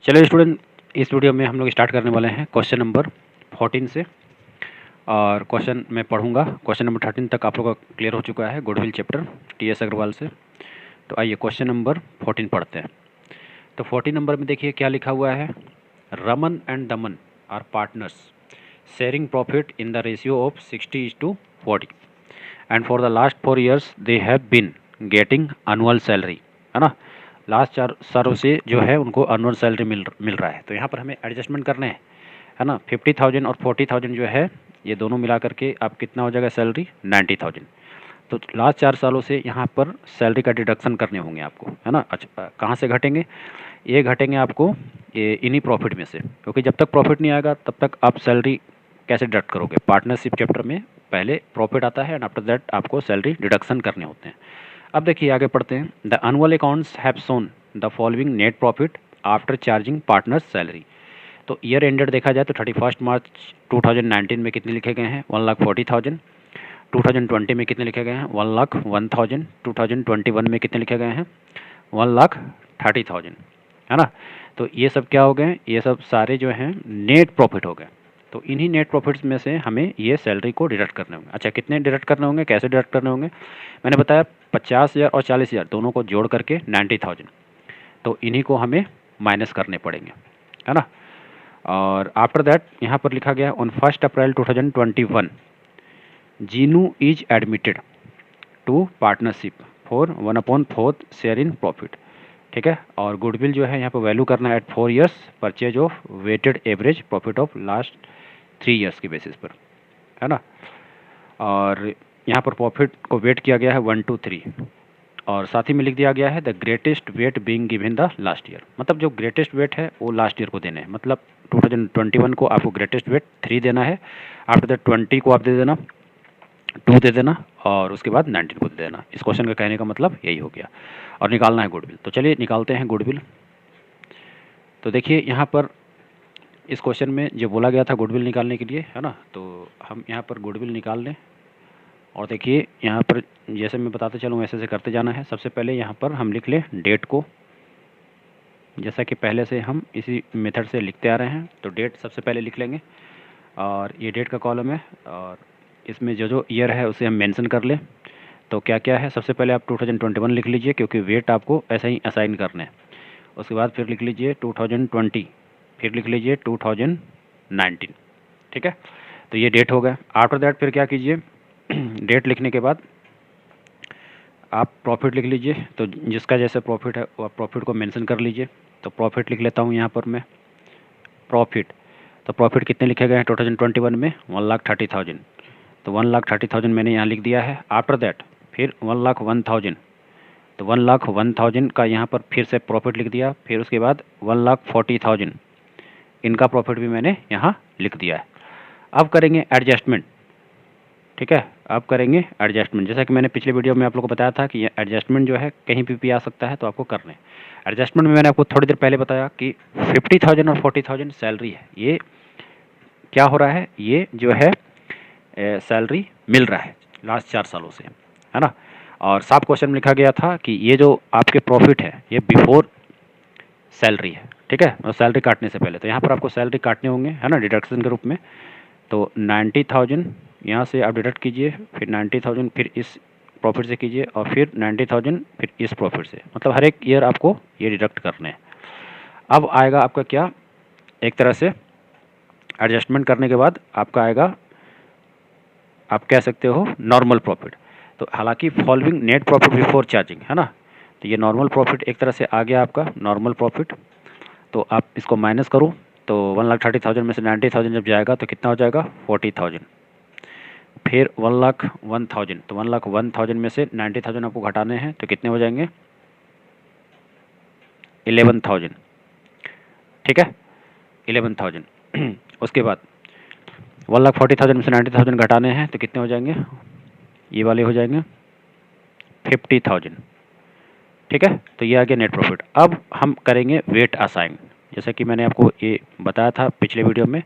चलिए स्टूडेंट, इस वीडियो में हम लोग स्टार्ट करने वाले हैं क्वेश्चन नंबर 14 से। और क्वेश्चन मैं पढ़ूंगा। क्वेश्चन नंबर 13 तक आप लोग का क्लियर हो चुका है गुडविल चैप्टर टीएस अग्रवाल से। तो आइए क्वेश्चन नंबर 14 पढ़ते हैं। तो 14 नंबर में देखिए क्या लिखा हुआ है। Raman and Daman are partners sharing profit in the ratio of 60:40 and for the last 4 years they have been getting annual salary, है ना। लास्ट 4 सालों से जो है उनको एनुअल सैलरी मिल रहा है। तो यहाँ पर हमें एडजस्टमेंट करने हैं, है ना। 50,000 और 40,000 जो है ये दोनों मिला करके आप कितना हो जाएगा सैलरी 90,000। तो लास्ट 4 सालों से यहाँ पर सैलरी का डिडक्शन करने होंगे आपको, है ना। अच्छा, कहाँ से घटेंगे? ये घटेंगे आपको ये इन्हीं प्रॉफिट में से, क्योंकि जब तक प्रॉफिट नहीं आएगा तब तक आप सैलरी कैसे डिडक्ट करोगे। पार्टनरशिप चैप्टर में पहले प्रॉफिट आता है एंड आफ्टर दैट आपको सैलरी डिडक्शन करने होते हैं। अब देखिए आगे पढ़ते हैं। The annual accounts have shown the following net profit after charging partners salary. तो ईयर एंडेड देखा जाए तो 31 मार्च 2019 में कितने लिखे गए हैं 1,40,000। 2020 में कितने लिखे गए हैं 1,01,000। 2021 में कितने लिखे गए हैं 1,30,000, है ना। तो ये सब क्या हो गए, ये सब सारे जो हैं नेट प्रॉफिट हो गए। तो इन्हीं नेट प्रॉफिट्स में से हमें ये सैलरी को डिडक्ट करने होंगे। अच्छा, कितने डिडक्ट करने होंगे, कैसे डिडक्ट करने होंगे? मैंने बताया 50,000 और 40,000 दोनों को जोड़ करके 90,000। तो इन्हीं को हमें माइनस करने पड़ेंगे, है ना। और आफ्टर दैट यहाँ पर लिखा गया on 1 April 2021 Jinu is admitted to partnership for 1/4 share in profit, ठीक है। और गुडविल जो है यहाँ पर वैल्यू करना है at 4 years purchase of weighted average profit of last 3 years की बेसिस पर, है ना। और यहाँ पर प्रॉफिट को वेट किया गया है 1 to 3 और साथ ही में लिख दिया गया है the greatest weight being given the last year. मतलब जो ग्रेटेस्ट वेट है वो लास्ट ईयर को देने हैं। मतलब 2021 को आपको ग्रेटेस्ट वेट 3 देना है, आफ्टर दैट 20 को आप दे देना 2 दे देना और उसके बाद 19 को दे देना। इस क्वेश्चन का कहने का मतलब यही हो गया। और निकालना है गुडविल। तो चलिए निकालते हैं गुडविल। तो देखिए यहाँ पर इस क्वेश्चन में जो बोला गया था गुडविल निकालने के लिए, है ना। तो हम यहाँ पर गुडविल निकाल लें। और देखिए यहाँ पर जैसे मैं बताते चलूँ वैसे से करते जाना है। सबसे पहले यहाँ पर हम लिख लें डेट को, जैसा कि पहले से हम इसी मेथड से लिखते आ रहे हैं। तो डेट सबसे पहले लिख लेंगे और ये डेट का कॉलम है और इसमें जो जो ईयर है उसे हम मेंशन कर लें। तो क्या क्या है, सबसे पहले आप 2021 लिख लीजिए क्योंकि वेट आपको ऐसा ही असाइन करने हैं। उसके बाद फिर लिख लीजिए 2020, फिर लिख लीजिए 2019, ठीक है। तो ये डेट हो गया। आफ्टर दैट फिर क्या कीजिए डेट लिखने के बाद आप प्रॉफिट लिख लीजिए। तो जिसका जैसे प्रॉफिट है वो आप प्रॉफिट को मेंशन कर लीजिए। तो प्रॉफिट लिख लेता हूँ यहाँ पर मैं प्रॉफिट। तो प्रॉफिट कितने लिखे गए हैं 2021 में 1,30,000। तो 1,30,000 मैंने यहाँ लिख दिया है। आफ्टर दैट फिर 1,01,000। तो 1,01,000 का यहाँ पर फिर से प्रॉफिट लिख दिया। फिर उसके बाद 1,40,000 इनका प्रॉफिट भी मैंने यहाँ लिख दिया है। अब करेंगे एडजस्टमेंट, ठीक है। अब करेंगे एडजस्टमेंट। जैसा कि मैंने पिछले वीडियो में आप लोगों को बताया था कि ये एडजस्टमेंट जो है कहीं भी आ सकता है, तो आपको करना है। एडजस्टमेंट में मैंने आपको थोड़ी देर पहले बताया कि 50,000 और 40,000 सैलरी है। ये क्या हो रहा है, ये जो है सैलरी मिल रहा है लास्ट 4 सालों से, है ना। और साफ क्वेश्चन में लिखा गया था कि ये जो आपके प्रॉफिट है ये बिफोर सैलरी है, ठीक है, और सैलरी काटने से पहले। तो यहाँ पर आपको सैलरी काटने होंगे, है ना, डिडक्शन के रूप में। तो 90,000 यहाँ से आप डिडक्ट कीजिए, फिर 90,000 फिर इस प्रॉफिट से कीजिए और फिर 90,000 फिर इस प्रॉफिट से। मतलब हर एक ईयर आपको ये डिडक्ट करने हैं। अब आएगा आपका क्या, एक तरह से एडजस्टमेंट करने के बाद आपका आएगा, आप कह सकते हो नॉर्मल प्रॉफिट। तो हालांकि following net profit before charging, है ना। तो ये नॉर्मल प्रॉफिट एक तरह से आ गया आपका नॉर्मल प्रॉफिट। तो आप इसको माइनस करो तो 1,30,000 में से 90,000 जब जाएगा तो कितना हो जाएगा 40,000। फिर 1,01,000, तो 1,01,000 में से 90,000 आपको घटाने हैं तो कितने हो जाएंगे 11,000, ठीक है, 11,000। उसके बाद 1,40,000 में से 90,000 घटाने हैं तो कितने हो जाएंगे, ये वाले हो जाएंगे 50,000, ठीक है। तो ये आ गया नेट प्रॉफिट। अब हम करेंगे वेट असाइन। जैसा कि मैंने आपको ये बताया था पिछले वीडियो में,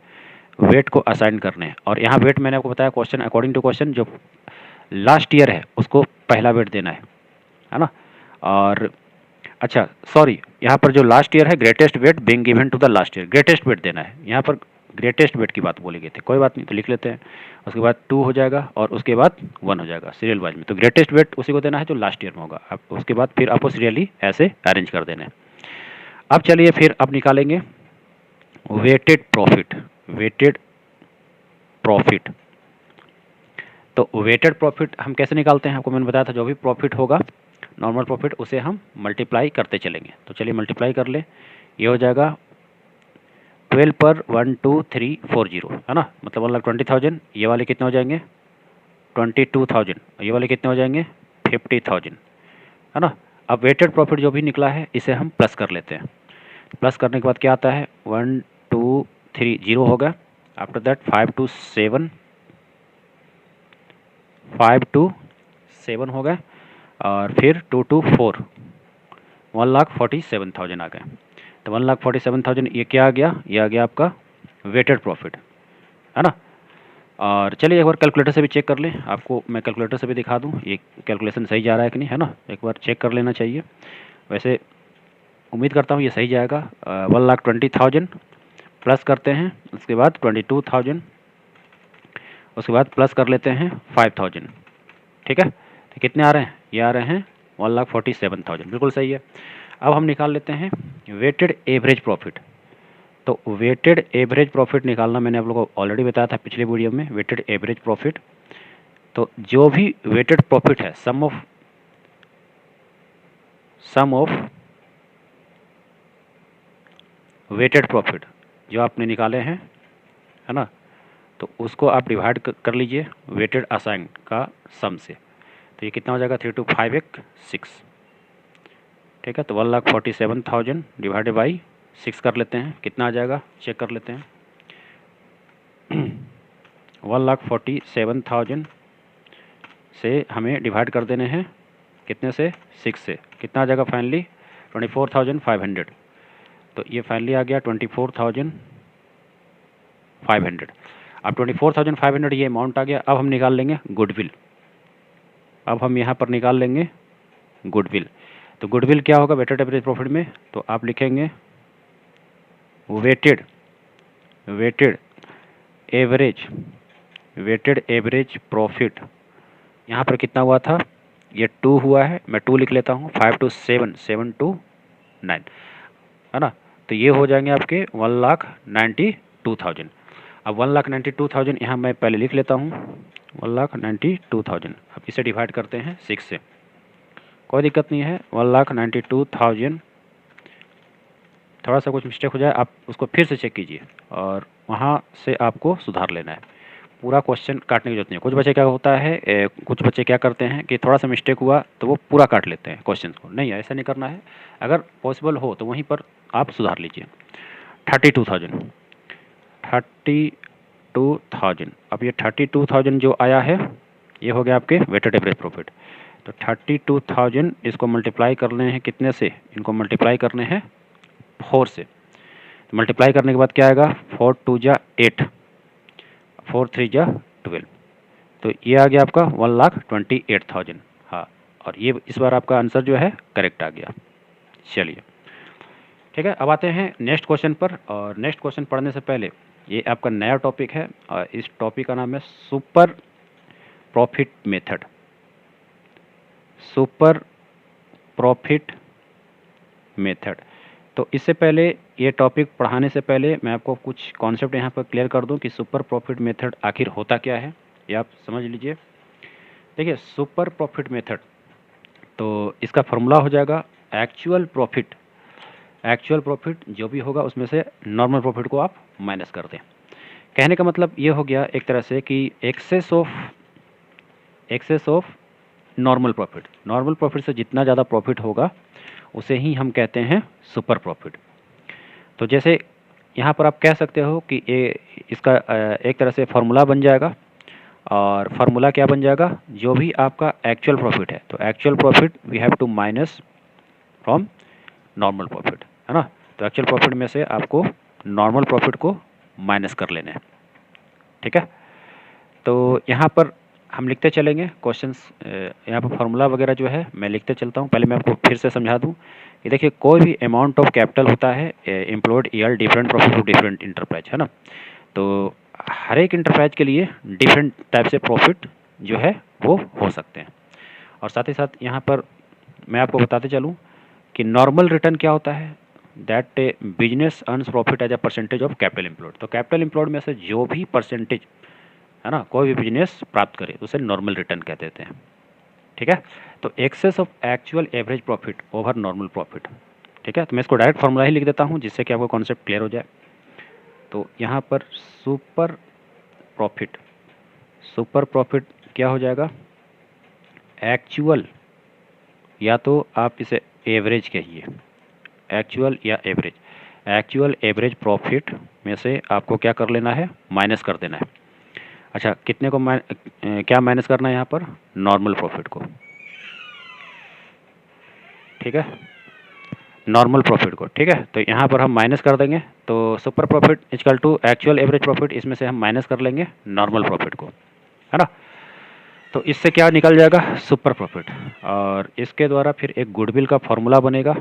वेट को असाइन करने हैं। और यहाँ वेट मैंने आपको बताया क्वेश्चन अकॉर्डिंग टू क्वेश्चन जो लास्ट ईयर है उसको पहला वेट देना है ना। और अच्छा सॉरी, यहाँ पर जो लास्ट ईयर है greatest weight being given to the last year, greatest weight देना है। यहाँ पर ग्रेटेस्ट वेट की बात बोली गई थी, कोई बात नहीं तो लिख लेते हैं। उसके बाद 2 हो जाएगा और उसके बाद 1 हो जाएगा सीरियल वाइज में। तो ग्रेटेस्ट वेट उसी को देना है जो लास्ट ईयर में होगा। अब उसके बाद फिर आपको सीरियली ऐसे अरेंज कर देना है। अब चलिए फिर अब निकालेंगे वेटेड प्रॉफिट। वेटेड प्रॉफिट, तो वेटेड प्रॉफिट हम कैसे निकालते हैं, आपको मैंने बताया था जो भी प्रॉफिट होगा नॉर्मल प्रॉफिट उसे हम मल्टीप्लाई करते चलेंगे। तो चलिए मल्टीप्लाई कर ले, ये हो जाएगा 12 पर 12340 है ना, मतलब 1,20,000। ये वाले कितने हो जाएंगे 22,000, ये वाले कितने हो जाएंगे 50,000 है ना। अब वेटेड प्रॉफिट जो भी निकला है इसे हम प्लस कर लेते हैं। प्लस करने के बाद क्या आता है 1 2 3 0 होगा। आफ्टर दैट 5 to 7 हो गए और फिर 2 to 4 1,47,000 आ गए। तो 1,47,000 ये क्या आ गया, ये आ गया आपका वेटेड प्रॉफिट है ना। और चलिए एक बार कैलकुलेटर से भी चेक कर लें, आपको मैं कैलकुलेटर से भी दिखा दूं ये कैलकुलेशन सही जा रहा है कि नहीं है ना, एक बार चेक कर लेना चाहिए। वैसे उम्मीद करता हूँ ये सही जाएगा। 1,20,000 प्लस करते हैं, उसके बाद 22,000, उसके बाद प्लस कर लेते हैं 5,000, ठीक है। तो कितने आ रहे हैं, ये आ रहे हैं 1,47,000, बिल्कुल सही है। अब हम निकाल लेते हैं वेटेड एवरेज प्रॉफिट। तो वेटेड एवरेज प्रॉफिट निकालना मैंने आप लोगों को ऑलरेडी बताया था पिछले वीडियो में, वेटेड एवरेज प्रॉफिट। तो जो भी वेटेड प्रॉफिट है सम ऑफ वेटेड प्रॉफिट जो आपने निकाले हैं है ना, तो उसको आप डिवाइड कर लीजिए वेटेड असाइन का सम से। तो ये कितना हो जाएगा 32516, ठीक है। तो 1,47,000 डिवाइडेड बाई 6 कर लेते हैं, कितना आ जाएगा चेक कर लेते हैं। 1,47,000 से हमें डिवाइड कर देने हैं कितने से 6 से, कितना आ जाएगा फाइनली 24,500। तो ये फाइनली आ गया 24,500। अब 24,500 ये अमाउंट आ गया। अब हम निकाल लेंगे गुडविल। अब हम यहाँ पर निकाल लेंगे गुडविल। तो गुडविल क्या होगा वेटेड एवरेज प्रॉफिट में, तो आप लिखेंगे वेटेड एवरेज प्रॉफिट। यहाँ पर कितना हुआ था, ये 2 हुआ है, मैं 2 लिख लेता हूँ। 5 to 7 7 to 9 है ना। तो ये हो जाएंगे आपके 1,92,000। अब 1,92,000 यहाँ मैं पहले लिख लेता हूँ 1,92,000। अब इसे डिवाइड करते हैं 6 से, कोई दिक्कत नहीं है। 1,92,000, थोड़ा सा कुछ मिस्टेक हो जाए आप उसको फिर से चेक कीजिए और वहाँ से आपको सुधार लेना है। पूरा क्वेश्चन काटने की जरूरत नहीं है। कुछ बच्चे क्या होता है कुछ बच्चे क्या करते हैं कि थोड़ा सा मिस्टेक हुआ तो वो पूरा काट लेते हैं क्वेश्चन को, नहीं ऐसा नहीं करना है। अगर पॉसिबल हो तो वहीं पर आप सुधार लीजिए। 32,000। अब ये 32,000 जो आया है ये हो गया आपके वेटेड एवरेज प्रॉफिट। तो 32,000 इसको मल्टीप्लाई करने हैं कितने से, इनको मल्टीप्लाई करने हैं 4 से। तो मल्टीप्लाई करने के बाद क्या आएगा 4 2 जा 8, 4 3 जा 12। तो ये आ गया आपका 1,28,000। हाँ, और ये इस बार आपका आंसर जो है करेक्ट आ गया। चलिए ठीक है, अब आते हैं नेक्स्ट क्वेश्चन पर। और नेक्स्ट क्वेश्चन पढ़ने से पहले ये आपका नया टॉपिक है और इस टॉपिक का नाम है super profit method. Super profit method. तो इससे पहले ये टॉपिक पढ़ाने से पहले मैं आपको कुछ कॉन्सेप्ट यहाँ पर क्लियर कर दूं कि सुपर प्रॉफिट मेथड आखिर होता क्या है, ये आप समझ लीजिए। देखिए सुपर प्रॉफिट मेथड, तो इसका फॉर्मूला हो जाएगा एक्चुअल प्रॉफिट जो भी होगा उसमें से नॉर्मल प्रॉफिट को आप माइनस कर दें। कहने का मतलब ये हो गया एक तरह से कि एक्सेस ऑफ नॉर्मल प्रॉफिट से जितना ज़्यादा प्रॉफिट होगा उसे ही हम कहते हैं सुपर प्रॉफिट। तो जैसे यहाँ पर आप कह सकते हो कि इसका एक तरह से फार्मूला बन जाएगा। और फार्मूला क्या बन जाएगा, जो भी आपका एक्चुअल प्रॉफिट है तो actual profit we have to minus from normal profit, है ना। तो एक्चुअल प्रॉफिट में से आपको नॉर्मल प्रॉफिट को माइनस कर लेना है, ठीक है। तो यहाँ पर हम लिखते चलेंगे क्वेश्चंस, यहाँ पर फार्मूला वगैरह जो है मैं लिखते चलता हूँ। पहले मैं आपको फिर से समझा दूँ कि देखिए कोई भी अमाउंट ऑफ कैपिटल होता है employed year different profit to different enterprise, है ना। तो हर एक इंटरप्राइज के लिए डिफरेंट टाइप से प्रॉफिट जो है वो हो सकते हैं। और साथ ही साथ यहाँ पर मैं आपको बताते चलूँ कि नॉर्मल रिटर्न क्या होता है, that business earns profit as a percentage of capital employed. तो कैपिटल एम्प्लॉयड में से जो भी परसेंटेज, है ना, कोई भी बिजनेस प्राप्त करे उसे नॉर्मल रिटर्न कह देते हैं। ठीक है, तो excess of actual average profit over normal profit. ठीक है, तो मैं इसको डायरेक्ट फॉर्मूला ही लिख देता हूँ जिससे कि आपको कॉन्सेप्ट क्लियर हो जाए। तो यहाँ पर सुपर प्रॉफिट, सुपर प्रॉफिट क्या हो जाएगा, एक्चुअल, या तो आप इसे एवरेज कहिए, एक्चुअल या एवरेज, एक्चुअल एवरेज प्रॉफिट में से आपको क्या कर लेना है, माइनस कर देना है। अच्छा, कितने को क्या माइनस करना है यहाँ पर, नॉर्मल प्रॉफिट को। ठीक है, नॉर्मल प्रॉफिट को। ठीक है, तो यहाँ पर हम माइनस कर देंगे, तो super profit equal to actual average profit, इसमें से हम माइनस कर लेंगे नॉर्मल प्रॉफिट को, है ना। तो इससे क्या निकल जाएगा, सुपर प्रॉफिट। और इसके द्वारा फिर एक गुडविल का फॉर्मूला बनेगा,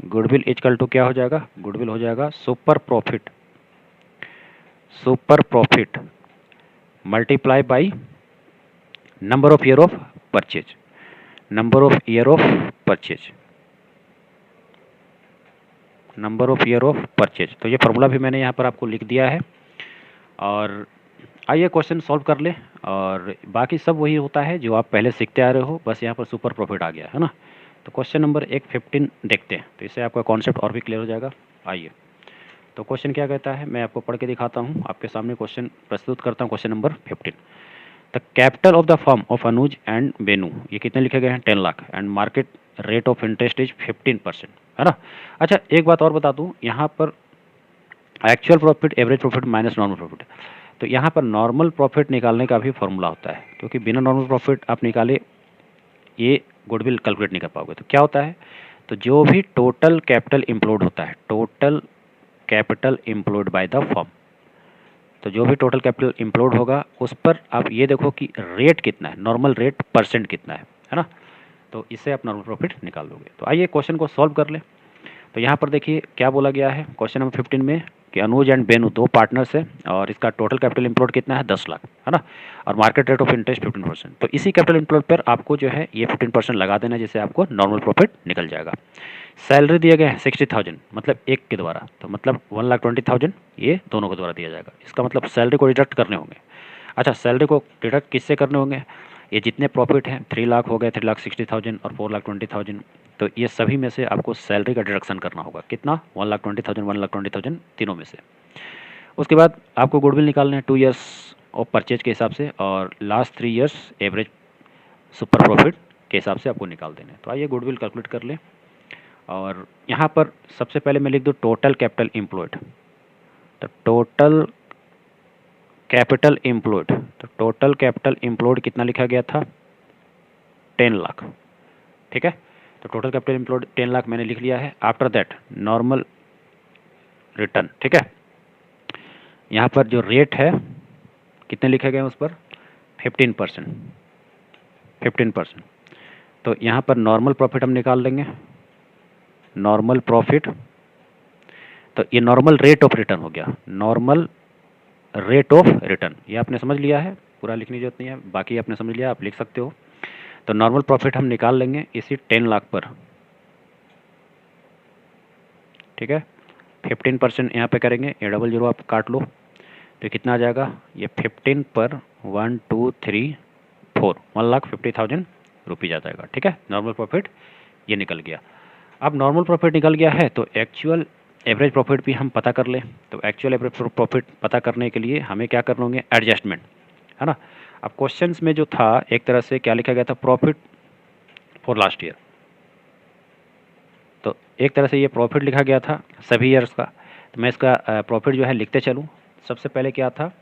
गुडविल इक्वल टू क्या हो जाएगा, गुडविल हो जाएगा super profit, super profit multiply by number of year of purchase, number of year of purchase, number of year of purchase. तो ये फॉर्मूला भी मैंने यहाँ पर आपको लिख दिया है। और आइए क्वेश्चन सॉल्व कर ले, और बाकी सब वही होता है जो आप पहले सीखते आ रहे हो, बस यहाँ पर सुपर प्रॉफिट आ गया है ना। तो क्वेश्चन नंबर 15 देखते हैं, तो इससे आपका कॉन्सेप्ट और भी क्लियर हो जाएगा। आइए, तो क्वेश्चन क्या कहता है, मैं आपको पढ़ के दिखाता हूँ, आपके सामने क्वेश्चन प्रस्तुत करता हूँ। Question number 15, the capital of the firm of Anuj and Benu, ये कितने लिखे गए हैं, 10 lakh, and market rate of interest is 15%, है ना। अच्छा, एक बात और बता दूं, यहाँ पर actual profit, average profit minus normal profit, तो यहाँ पर नॉर्मल प्रॉफिट निकालने का भी फॉर्मूला होता है, क्योंकि बिना नॉर्मल प्रॉफिट आप निकाले ये गुडविल कैलकुलेट नहीं कर पाओगे। तो क्या होता है, तो जो भी टोटल कैपिटल इम्प्लॉयड होता है, total capital employed by the firm, तो जो भी टोटल कैपिटल इम्प्लॉयड होगा उस पर आप ये देखो कि रेट कितना है, नॉर्मल रेट परसेंट कितना है ना। तो इससे आप नॉर्मल प्रॉफिट निकाल दोगे। तो आइए क्वेश्चन को सॉल्व कर ले। तो यहाँ पर देखिए क्या बोला गया है क्वेश्चन नंबर 15 में कि अनुज एंड बेनू दो पार्टनर्स है, और इसका टोटल कैपिटल इम्प्लॉयड कितना है, 10 लाख, है ना, और मार्केट रेट ऑफ इंटरेस्ट 15%। तो इसी कैपिटल इम्प्लॉयड पर आपको जो है ये 15% लगा देना, जिससे आपको नॉर्मल प्रॉफिट निकल जाएगा। सैलरी दिया गया है 60,000, मतलब एक के द्वारा, तो मतलब 1,20,000 ये दोनों के द्वारा दिया जाएगा। इसका मतलब सैलरी को डिडक्ट करने होंगे। अच्छा, सैलरी को डिडक्ट किससे करने होंगे, ये जितने प्रॉफिट हैं 3 लाख हो गए, 3,60,000 और 4,20,000, तो ये सभी में से आपको सैलरी का डिडक्शन करना होगा। कितना, 1,20,000, 1,20,000 तीनों में से। उसके बाद आपको गुडविल निकालना है 2 ईयर्स ऑफ परचेज के हिसाब से, और last 3 years average super profit के हिसाब से आपको निकाल देना है। तो आइए गुडविल कैलकुलेट कर लें, और यहाँ पर सबसे पहले मैं लिख दूँ टोटल कैपिटल एम्प्लॉयड। तो टोटल कैपिटल एम्प्लॉयड, तो टोटल कैपिटल एम्प्लॉयड कितना लिखा गया था, 10 लाख। ठीक है, तो टोटल कैपिटल एम्प्लॉयड 10 लाख मैंने लिख लिया है। आफ्टर दैट नॉर्मल रिटर्न, ठीक है, यहाँ पर जो रेट है कितने लिखे गए हैं उस पर, 15%, 15%। तो यहाँ पर नॉर्मल प्रॉफिट हम निकाल लेंगे, नॉर्मल प्रॉफिट, तो ये नॉर्मल रेट ऑफ रिटर्न हो गया, नॉर्मल रेट ऑफ रिटर्न, ये आपने समझ लिया है, पूरा लिखने की जरूरत नहीं है, बाकी आपने समझ लिया, आप लिख सकते हो। तो नॉर्मल प्रॉफिट हम निकाल लेंगे इसी 10 लाख पर। ठीक है, 15% यहाँ पे करेंगे, ये 00 आप काट लो, तो कितना आ जाएगा, ये 15 पर 1 2 3 4, 1,50,000 रुपीज़ आ जाएगा। ठीक है, नॉर्मल प्रॉफिट ये निकल गया। अब नॉर्मल प्रॉफिट निकल गया है, तो एक्चुअल एवरेज प्रॉफिट भी हम पता कर लें। तो एक्चुअल एवरेज प्रॉफिट पता करने के लिए हमें क्या करना होंगे, एडजस्टमेंट, है ना। अब क्वेश्चंस में जो था एक तरह से क्या लिखा गया था, प्रॉफिट फॉर लास्ट ईयर, तो एक तरह से ये प्रॉफिट लिखा गया था सभी ईयर्स का। तो मैं इसका प्रॉफिट जो है लिखते चलूँ। सबसे पहले क्या था,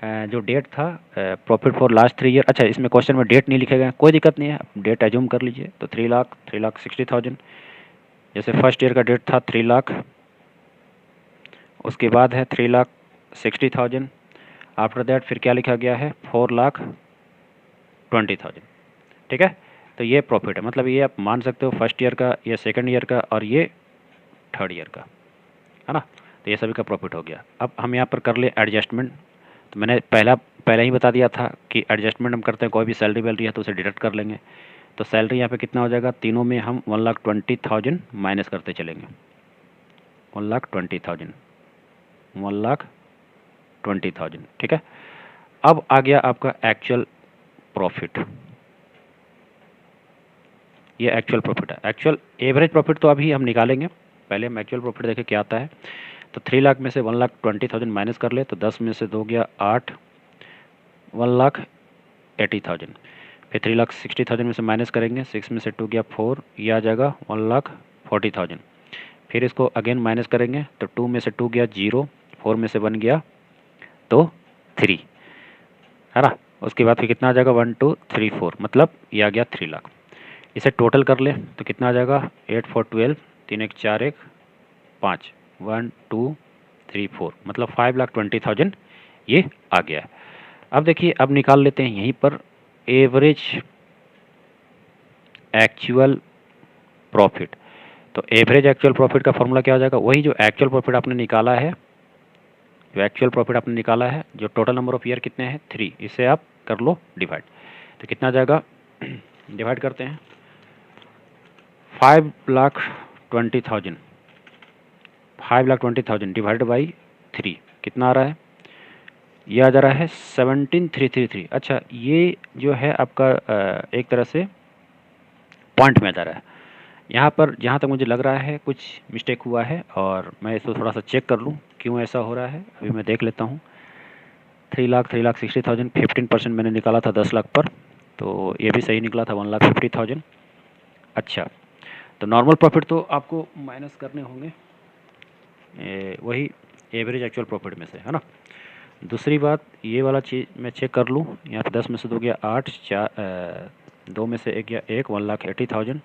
जो डेट था प्रॉफिट फॉर लास्ट 3 ईयर, अच्छा इसमें क्वेश्चन में डेट नहीं लिखे गए, कोई दिक्कत नहीं है, डेट एज्यूम कर लीजिए। तो 3 लाख, 3,60,000, जैसे फर्स्ट ईयर का डेट था 3 लाख, उसके बाद है 3,60,000, आफ्टर दैट फिर क्या लिखा गया है, 4,20,000। ठीक है, तो ये प्रॉफिट है, मतलब ये आप मान सकते हो फर्स्ट ईयर का, ये सेकंड ईयर का और ये थर्ड ईयर का, है ना। तो ये सभी का प्रॉफिट हो गया। अब हम यहाँ पर कर ले एडजस्टमेंट। तो मैंने पहले ही बता दिया था कि एडजस्टमेंट हम करते हैं, कोई भी सैलरी वैलरी है तो उसे डिडक्ट कर लेंगे। तो सैलरी यहाँ पे कितना हो जाएगा, तीनों में हम 1,20,000 माइनस करते चलेंगे। 1,20,000, 1,20,000, ठीक है। अब आ गया आपका एक्चुअल प्रॉफिट। ये एक्चुअल प्रॉफिट है। एक्चुअल एवरेज प्रॉफिट तो अभी हम निकालेंगे, पहले हम एक्चुअल प्रॉफिट देखें क्या आता है। तो 3 लाख में से 1,20,000 माइनस कर ले तो 10 में से 2 गया 8, 1,80,000। फिर 3,60,000 में से माइनस करेंगे, 6 में से 2 गया 4, ये आ जाएगा 1,40,000। फिर इसको अगेन माइनस करेंगे तो 2 में से 2 गया 0, 4 में से 1 गया तो 3, है ना। उसके बाद फिर कितना आ जाएगा 1 2 3 4, मतलब ये आ गया 3 लाख। इसे टोटल कर ले तो कितना आ जाएगा 8 4 12, 3 1 4 1 5, 1 2 3 4, मतलब 5,20,000 ये आ गया है। अब देखिए, अब निकाल लेते हैं यहीं पर एवरेज एक्चुअल प्रॉफिट। तो एवरेज एक्चुअल प्रॉफिट का फॉर्मूला क्या हो जाएगा, वही जो एक्चुअल प्रॉफिट आपने निकाला है, जो एक्चुअल प्रॉफिट आपने निकाला है, जो टोटल नंबर ऑफ ईयर कितने हैं 3, इसे आप कर लो डिवाइड। तो कितना जाएगा, डिवाइड करते हैं 5,20,000, 5,20,000 डिवाइड बाई 3 कितना आ रहा है, ये आ जा रहा है 17,333। अच्छा, ये जो है आपका एक तरह से पॉइंट में आ जा रहा है। यहाँ पर जहाँ तक मुझे लग रहा है कुछ मिस्टेक हुआ है, और मैं इसको थोड़ा सा चेक कर लूँ क्यों ऐसा हो रहा है। अभी मैं देख लेता हूँ। 3,60,000 15% मैंने निकाला था 10 लाख पर, तो ये भी सही निकला था 1,50,000। अच्छा, तो नॉर्मल प्रॉफिट तो आपको माइनस करने होंगे वही एवरेज एक्चुअल प्रॉफिट में से, है ना। दूसरी बात, ये वाला चीज़ मैं चेक कर लूँ। यहाँ पे 10 में से 2 गया 8, 2 में से 1 गया 1, 1,80,000।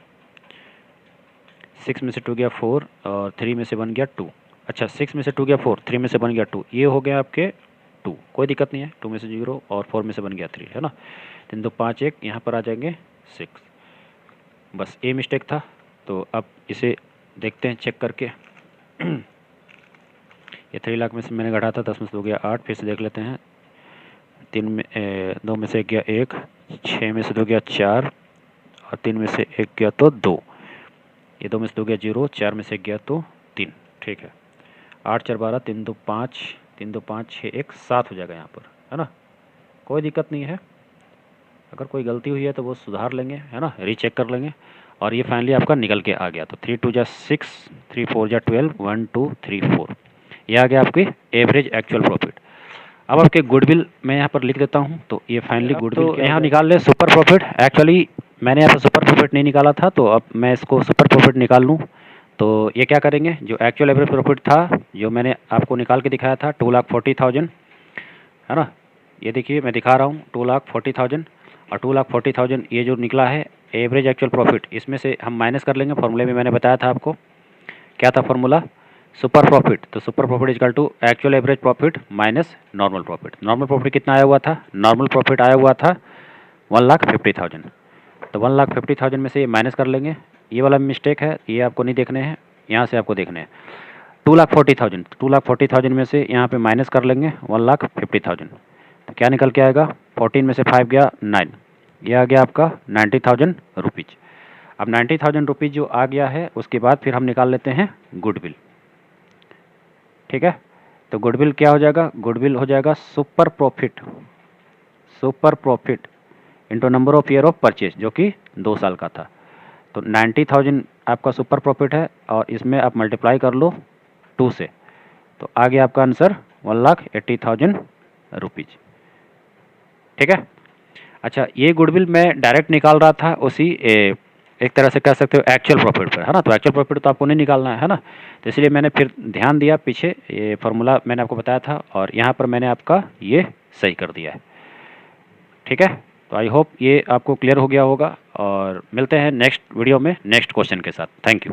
6 में से 2 गया 4 और 3 में से 1 गया 2। अच्छा, 6 में से 2 गया 4, 3 में से 1 गया 2, ये हो गया आपके 2, कोई दिक्कत नहीं है। 2 में से 0 और 4 में से 1 गया 3, है ना। 3 2 5 1, यहाँ पर आ जाएंगे 6, बस ये मिस्टेक था। तो अब इसे देखते हैं चेक करके। ये 3 लाख में से मैंने घटा था, 10 में से 2 गया 8, फिर से देख लेते हैं। 2 में से 1 गया 1, 6 में से 2 गया 4 और 3 में से 1 गया तो 2, ये 2 में से 2 गया 0, 4 में से 1 गया तो 3, ठीक है। 8 4 12, 3 2 5, 3 2 5 6 1 7 हो जाएगा यहाँ पर, है ना। कोई दिक्कत नहीं है, अगर कोई गलती हुई है तो वो सुधार लेंगे, है ना, रीचेक कर लेंगे। और ये फाइनली आपका निकल के आ गया। तो 3 2 जा 6, 3 4 जा 12, 1 2 3 4, ये आ गया आपकी एवरेज एक्चुअल प्रॉफिट। अब आपके गुडविल मैं यहाँ पर लिख देता हूँ। तो ये फाइनली गुडविल तो यहाँ निकाल ले सुपर प्रॉफिट। एक्चुअली मैंने यहाँ पर सुपर प्रॉफिट नहीं निकाला था, तो अब मैं इसको सुपर प्रॉफिट निकाल लूँ। तो ये क्या करेंगे, जो एक्चुअल एवरेज प्रॉफिट था जो मैंने आपको निकाल के दिखाया था 2,40,000, है ना। ये देखिए मैं दिखा रहा हूँ 2,40,000, और 2,40,000 ये जो निकला है एवरेज एक्चुअल प्रॉफिट, इसमें से हम माइनस कर लेंगे। फॉर्मूले में मैंने बताया था आपको, क्या था फॉर्मूला, सुपर प्रॉफिट। तो super profit is equal to actual average profit minus normal profit. Normal profit कितना आया हुआ था, नॉर्मल प्रॉफिट आया हुआ था 1,50,000। तो 1,50,000 में से ये माइनस कर लेंगे। ये वाला मिस्टेक है, ये आपको नहीं देखने हैं, यहाँ से आपको देखने हैं। 2,40,000, 2,40,000 में से यहाँ पे माइनस कर लेंगे 1,50,000। तो क्या निकल के आएगा, 14 में से 5 गया 9, ये आ गया आपका 90,000 रुपीज़। अब 90,000 रुपीज़ जो आ गया है, उसके बाद फिर हम निकाल लेते हैं गुडविल, ठीक है। तो गुडविल क्या हो जाएगा, गुडविल हो जाएगा super profit, super profit into number of year of purchase, जो कि 2 साल का था। तो 90,000 आपका सुपर प्रॉफिट है, और इसमें आप मल्टीप्लाई कर लो 2 से, तो आ गया आपका आंसर 1,80,000 रुपीज़, ठीक है। अच्छा, ये गुडविल मैं डायरेक्ट निकाल रहा था उसी एक तरह से कह सकते हो एक्चुअल प्रॉफिट पर, है ना। तो एक्चुअल प्रॉफिट तो आपको नहीं निकालना है ना। तो इसलिए मैंने फिर ध्यान दिया, पीछे ये फार्मूला मैंने आपको बताया था, और यहाँ पर मैंने आपका ये सही कर दिया है, ठीक है। तो आई होप ये आपको क्लियर हो गया होगा, और मिलते हैं नेक्स्ट वीडियो में नेक्स्ट क्वेश्चन के साथ। Thank you.